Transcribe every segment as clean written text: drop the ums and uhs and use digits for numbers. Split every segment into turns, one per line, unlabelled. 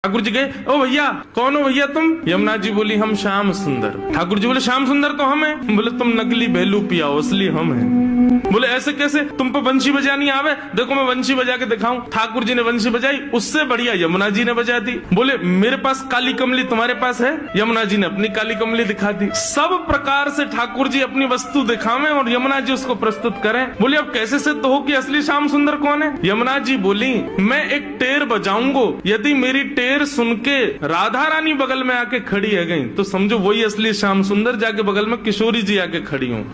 ठाकुर जी गए, ओ भैया कौन हो भैया तुम? यमुना जी बोली हम श्याम सुंदर। ठाकुर जी बोले श्याम सुंदर तो हम हैं। बोले तुम नकली बेलू पियाओ असली हम हैं। बोले ऐसे कैसे, तुम पे वंशी बजानी आवे? देखो मैं वंशी बजा के दिखाऊं। ठाकुर जी ने वंशी बजाई, उससे बढ़िया यमुना जी ने बजा दी। बोले मेरे पास काली कमली तुम्हारे पास है? यमुना जी ने अपनी काली कमली दिखा दी। सब प्रकार से ठाकुर जी अपनी वस्तु दिखावें और यमुना जी उसको प्रस्तुत करें। बोले अब कैसे सिद्ध हो कि असली श्याम सुंदर कौन है? यमुना जी बोली मैं एक टेर बजाऊंगो, यदि मेरी टेर सुन के राधा रानी बगल में आके खड़ी है गई तो समझो वही असली श्याम सुंदर। जाके बगल में किशोरी जी आके खड़ी हूँ।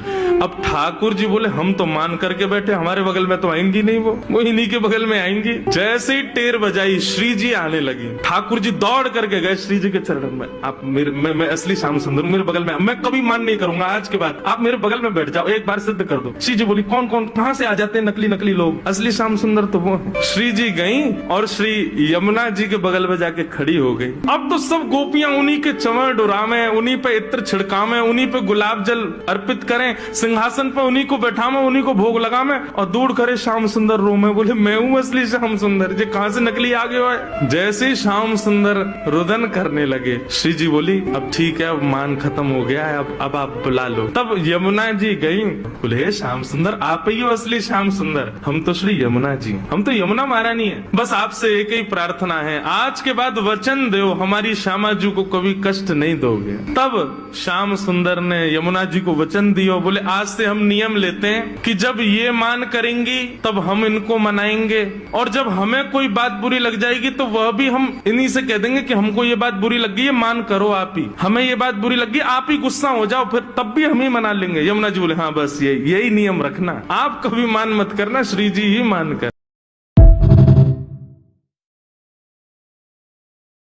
अब ठाकुर जी बोले हम तो मान करके बैठे, हमारे बगल में तो आएंगी नहीं, वो इन्हीं के बगल में आएंगी। जैसे ही टेर बजाई श्री जी आने लगी। ठाकुर जी दौड़ करके गए श्री जी के चरणों में, आप मैं असली श्याम सुंदर मेरे बगल में, मैं कभी मान नहीं करूंगा आज के बाद, आप मेरे बगल में बैठ जाओ, एक बार सिद्ध कर दो। श्री जी बोली कौन कौन कहां से आ जाते हैं नकली नकली लोग, असली श्याम सुंदर तो वो है। श्री जी गई और श्री यमुना जी के बगल में जाके खड़ी हो गई। अब तो सब गोपियां उन्हीं के चंवर डुरावे, उन्हीं पे इत्र छिड़कावे, उन्हीं पे गुलाब जल अर्पित करें, सिंहासन पे उन्हीं को बैठावे, उन्हीं को भोग लगावे और दूर करे श्याम सुंदर रो में। बोले मैं हूँ असली श्याम सुंदर, जे कहां से नकली आ गए हो? जैसे ही श्याम सुंदर रुदन करने लगे, श्री जी बोली अब ठीक है, अब मान खत्म हो गया है, अब आप बुला लो। तब यमुना जी गई, बोले श्याम सुंदर आप ही हो असली श्याम सुंदर? हम तो श्री यमुना जी, हम तो यमुना महारानी है, बस आपसे एक ही प्रार्थना है, आज के बाद वचन दो हमारी श्यामा जी को कभी कष्ट नहीं दोगे। तब श्याम सुंदर ने यमुना जी को वचन दिया। बोले आज से हम नियम लेते हैं कि जब ये मान करेंगी तब हम इनको मनाएंगे, और जब हमें कोई बात बुरी लग जाएगी तो वह भी हम इन्हीं से कह देंगे कि हमको ये बात बुरी लग गई है, मान करो आप ही, हमें ये बात बुरी लग गई, आप ही गुस्सा हो जाओ, फिर तब भी हम ही मना लेंगे। यमुना जी बोले हाँ बस यही नियम रखना, आप कभी मान मत करना, श्री जी ही मान कर।